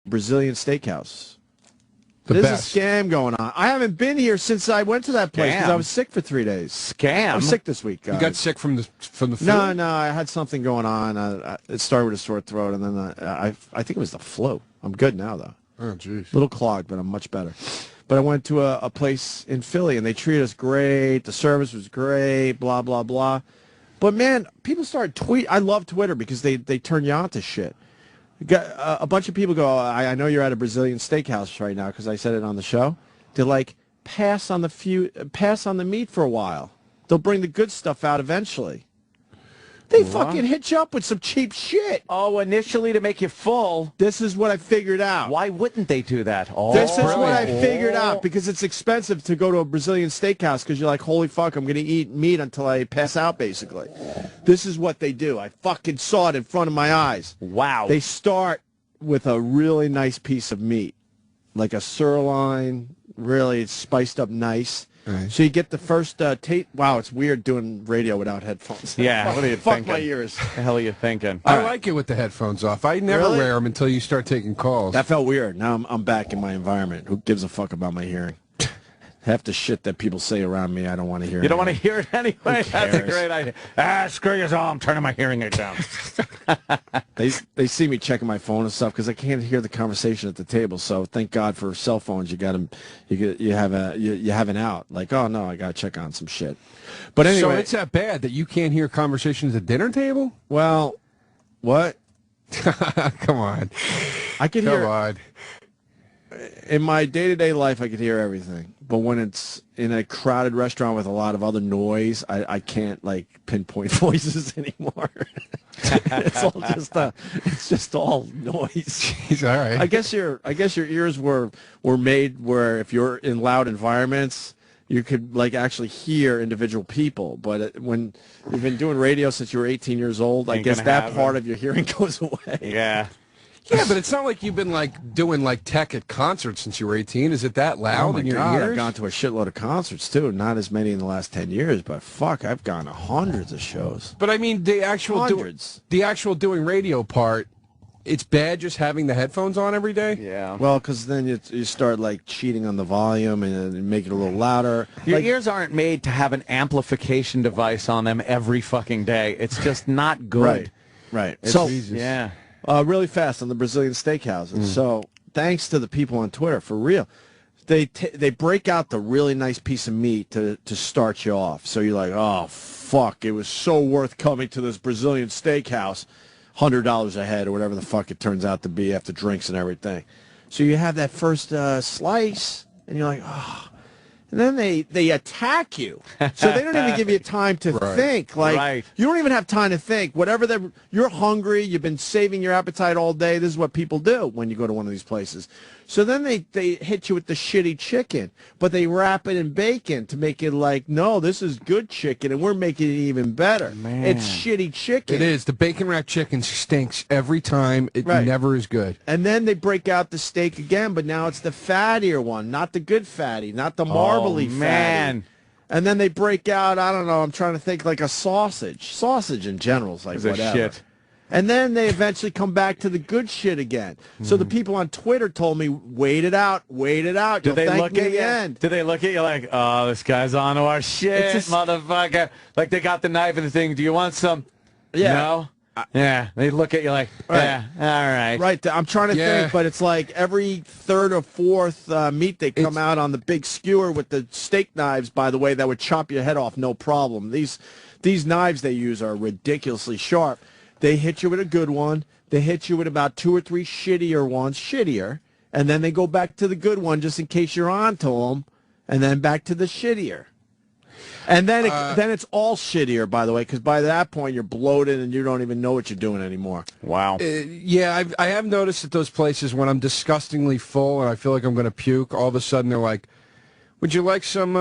Brazilian steakhouse. There's a scam going on. I haven't been here since I went to that place because I was sick for 3 days. Scam? I was sick this week. You got sick from the food? No, I had something going on. It started with a sore throat, and then I think it was the flu. I'm good now, though. Oh, jeez. A little clogged, but I'm much better. But I went to a place in Philly, and they treated us great. The service was great, blah, blah, blah. But, man, people started tweeting. I love Twitter because they turn you on to shit. A bunch of people go, I know you're at a Brazilian steakhouse right now because I said it on the show. They're like, pass on the meat for a while. They'll bring the good stuff out eventually. They fucking hit you up with some cheap shit. Oh, initially to make you full. This is what I figured out. Why wouldn't they do that? Oh, this is what I figured out because it's expensive to go to a Brazilian steakhouse because you're like, holy fuck, I'm going to eat meat until I pass out, basically. This is what they do. I fucking saw it in front of my eyes. Wow. They start with a really nice piece of meat, like a sirloin, really spiced up nice. Right. So you get the first taste. Wow, it's weird doing radio without headphones. Yeah, what are you Fuck thinking? my ears. What the hell are you thinking? I like it with the headphones off. I never wear them until you start taking calls. That felt weird. Now I'm back in my environment. Who gives a fuck about my hearing? Half the shit that people say around me, I don't want to hear. You don't want to hear it anyway? That's a great idea. Screw you all. I'm turning my hearing aid down. They see me checking my phone and stuff because I can't hear the conversation at the table. So thank God for cell phones. You have an out. Like, oh no, I got to check on some shit. But anyway, so it's that bad that you can't hear conversations at the dinner table? Well, what? Come on. I can hear. Come on. In my day-to-day life, I could hear everything. But when it's in a crowded restaurant with a lot of other noise, I can't, like, pinpoint voices anymore. It's just all noise. He's all right. I guess your ears were made where if you're in loud environments, you could, like, actually hear individual people. But when you've been doing radio since you were 18 years old, I guess that part of your hearing goes away. Yeah. Yeah, but it's not like you've been doing tech at concerts since you were 18. Is it that loud in your ears? I've gone to a shitload of concerts too. Not as many in the last 10 years, but fuck, I've gone to hundreds of shows. But I mean, the actual doing radio part, it's bad just having the headphones on every day. Yeah. Well, because then you start like cheating on the volume and make it a little louder. Your ears aren't made to have an amplification device on them every fucking day. It's just not good. Right. Yeah. Really fast on the Brazilian steakhouses. So thanks to the people on Twitter, for real. They break out the really nice piece of meat to start you off. So you're like, oh, fuck, it was so worth coming to this Brazilian steakhouse. $100 a head or whatever the fuck it turns out to be after drinks and everything. So you have that first slice, and you're like, oh. And then they attack you. So they don't even give you time to think. Like, you don't even have time to think. Whatever you're hungry, you've been saving your appetite all day. This is what people do when you go to one of these places. So then they hit you with the shitty chicken, but they wrap it in bacon to make it like, no, this is good chicken, and we're making it even better. Man. It's shitty chicken. It is. The bacon wrapped chicken stinks every time. It never is good. And then they break out the steak again, but now it's the fattier one, not the good fatty, not the marbly fatty. And then they break out, I don't know, I'm trying to think, like a sausage. Sausage in general is like whatever. Shit. And then they eventually come back to the good shit again. So the people on Twitter told me, wait it out. Do they look at you? Do they look at you like, oh, this guy's on to our shit, motherfucker? Like they got the knife and the thing. Do you want some? Yeah. No? Yeah. They look at you like, yeah, all right. Right. I'm trying to think, but it's like every third or fourth meat they come out on the big skewer with the steak knives, by the way, that would chop your head off, no problem. These knives they use are ridiculously sharp. They hit you with a good one. They hit you with about 2 or 3 shittier ones, and then they go back to the good one just in case you're on to them, and then back to the shittier. And then it's all shittier, by the way, because by that point you're bloated and you don't even know what you're doing anymore. Wow. Yeah, I have noticed at those places when I'm disgustingly full and I feel like I'm going to puke, all of a sudden they're like, would you like some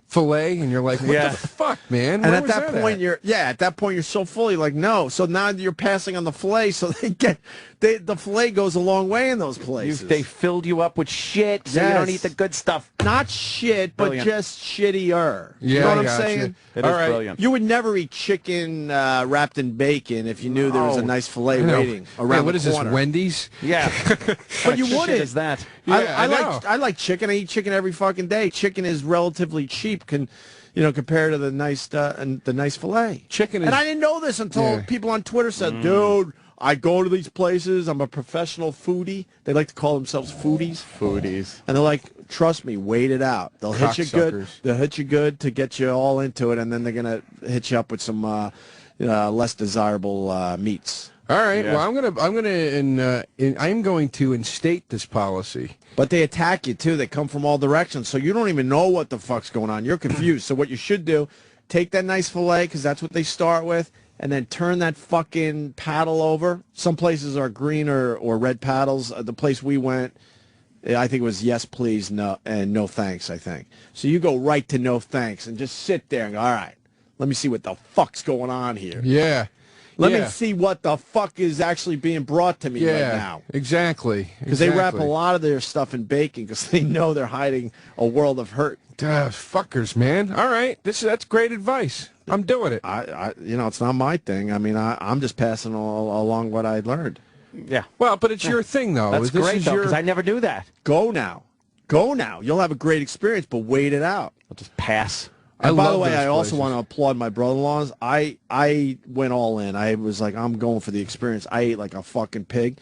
filet, and you're like, what the fuck, man? And at that point, you're so full, you're like, no. So now you're passing on the filet, so the filet goes a long way in those places. They filled you up with shit, so you don't eat the good stuff. Not shit, but just shittier. Yeah, you know what I'm saying? It is brilliant. You would never eat chicken wrapped in bacon if you knew there was a nice filet waiting around what the is this, corner. Wendy's? Yeah. But you wouldn't. Is that? Yeah, I like chicken. I eat chicken every fucking day. Chicken is relatively cheap, compared to the nice filet. Chicken is, and I didn't know this until people on Twitter said, "Dude, I go to these places. I'm a professional foodie." They like to call themselves foodies. And they're like, "Trust me, wait it out. They'll hit you good. They'll hit you good to get you all into it, and then they're gonna hit you up with some less desirable meats." All right. Yeah. Well, I'm going to instate this policy. But they attack you too. They come from all directions, so you don't even know what the fuck's going on. You're confused. So what you should do, take that nice filet, because that's what they start with, and then turn that fucking paddle over. Some places are green or red paddles. The place we went, I think it was yes, please, no, and no thanks, I think. So you go right to no thanks and just sit there and go, all right, let me see what the fuck's going on here. Yeah. Let me see what the fuck is actually being brought to me right now. Exactly. Because they wrap a lot of their stuff in bacon because they know they're hiding a world of hurt. Fuckers, man. All right. That's great advice. I'm doing it. It's not my thing. I mean, I'm just passing along what I learned. Yeah. Well, but it's your thing, though. That's great, though, because I never do that. Go now. You'll have a great experience, but wait it out. I'll just pass. And by the way, I also want to applaud my brother-in-laws. I went all in. I was like, I'm going for the experience. I ate like a fucking pig.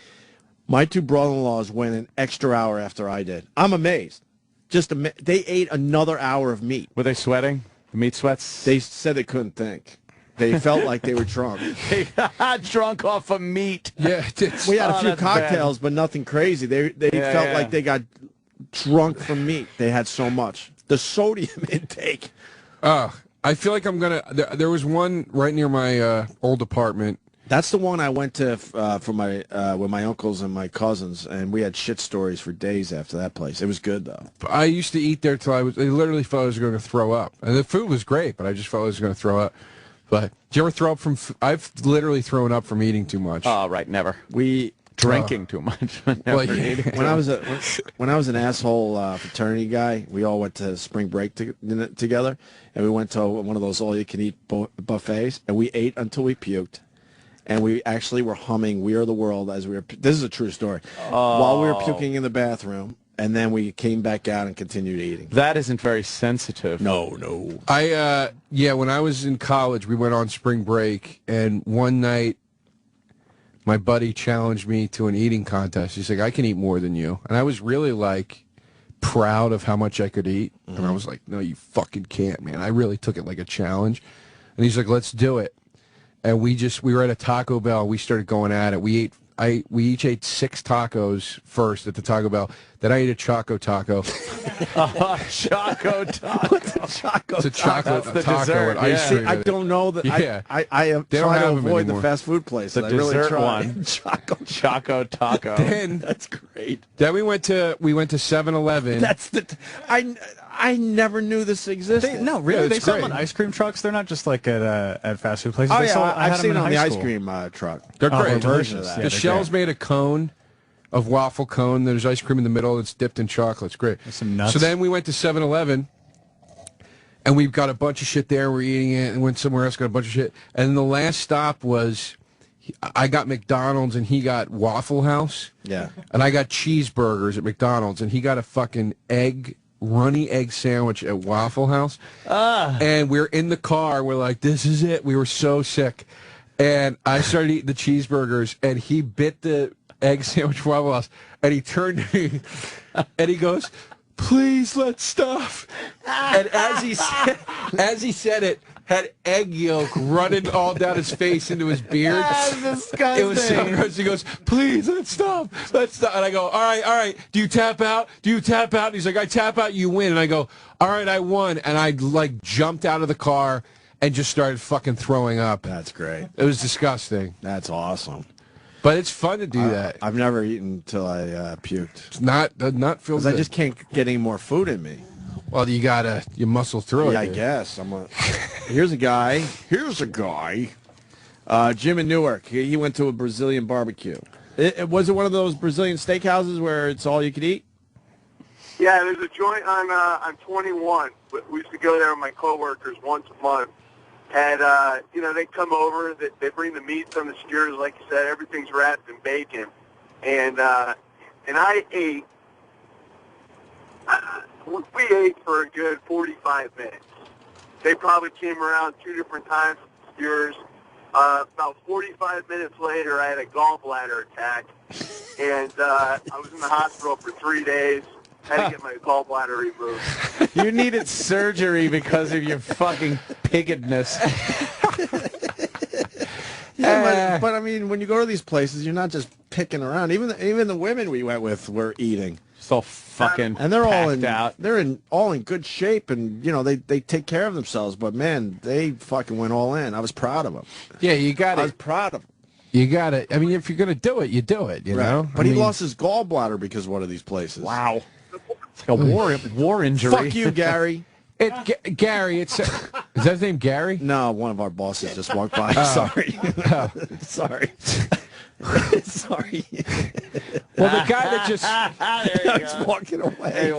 My two brother-in-laws went an extra hour after I did. I'm amazed. They ate another hour of meat. Were they sweating? The meat sweats? They said they couldn't think. They felt like they were drunk. They got drunk off of meat. Yeah, we had a few cocktails, but nothing crazy. They felt like they got drunk from meat. They had so much. The sodium intake. I feel like I'm going to... There was one right near my old apartment. That's the one I went to for my with my uncles and my cousins, and we had shit stories for days after that place. It was good, though. I used to eat there till I literally felt I was going to throw up. And the food was great, but I just felt I was going to throw up. But did you ever throw up from... I've literally thrown up from eating too much. Oh, right, never. Drinking too much. When I was an asshole fraternity guy, we all went to spring break together, and we went to one of those all-you-can-eat buffets, and we ate until we puked, and we actually were humming "We Are the World" as we were. This is a true story. While we were puking in the bathroom, and then we came back out and continued eating. That isn't very sensitive. No. When I was in college, we went on spring break, and one night, my buddy challenged me to an eating contest. He's like, I can eat more than you. And I was really, like, proud of how much I could eat. Mm-hmm. And I was like, no, you fucking can't, man. I really took it like a challenge. And he's like, let's do it. And we were at a Taco Bell. We started going at it. We each ate 6 tacos first at the Taco Bell. Then I ate a Choco Taco. Choco Taco. What's a Choco? It's a chocolate That's the taco dessert, with ice cream. I don't know that. Yeah. I am trying to avoid the fast food places. The I really dessert try. one. Choco Taco. That's great. Then we went to 7-Eleven. I never knew this existed. They sell them on ice cream trucks. They're not just like at fast food places. Oh, I've seen them on the ice cream truck. They're great. Version of that. The shell's made of cone, of waffle cone. There's ice cream in the middle that's dipped in chocolate. It's great. There's some nuts. So then we went to 7-Eleven, and we've got a bunch of shit there. We're eating it, and went somewhere else, got a bunch of shit. And the last stop was, I got McDonald's, and he got Waffle House. Yeah. And I got cheeseburgers at McDonald's, and he got a fucking runny egg sandwich at Waffle House. And we're in the car. We're like, this is it. We were so sick. And I started eating the cheeseburgers, and he bit the egg sandwich from Waffle House, and he turned to me, and he goes, please, let's stop. And as he said it, had egg yolk running all down his face into his beard. That's disgusting. It was so gross. He goes, please, let's stop. And I go, all right. Do you tap out? And he's like, I tap out, you win. And I go, all right, I won. And I, like, jumped out of the car and just started fucking throwing up. That's great. It was disgusting. That's awesome. But it's fun to do that. I've never eaten until I puked. It's not feel Because good. I just can't get any more food in me. Well, you muscle through it. Yeah, I guess. Here's a guy. Jim in Newark. He went to a Brazilian barbecue. Was it one of those Brazilian steakhouses where it's all you could eat? Yeah, there's a joint on 21. We used to go there with my coworkers once a month. And, they come over, they bring the meats on the skewers, like you said, everything's wrapped in bacon. And I ate, we ate for a good 45 minutes. They probably came around 2 different times with skewers. About 45 minutes later, I had a gallbladder attack. And I was in the hospital for 3 days. Had to get my gallbladder removed. You needed surgery because of your fucking pigedness. Yeah, but I mean, when you go to these places, you're not just picking around. Even the women we went with were eating. It's all fucking and they're all out. They're all in good shape, and they take care of themselves. But man, they fucking went all in. I was proud of them. Yeah, I was proud of them. You got it. I mean, if you're gonna do it, you do it. You know. But he lost his gallbladder because of one of these places. Wow. It's like a war injury. Fuck you, Gary. Gary, is that his name, Gary? No, one of our bosses just walked by. Sorry. Sorry. Sorry. Well, the guy that just... I was walking away.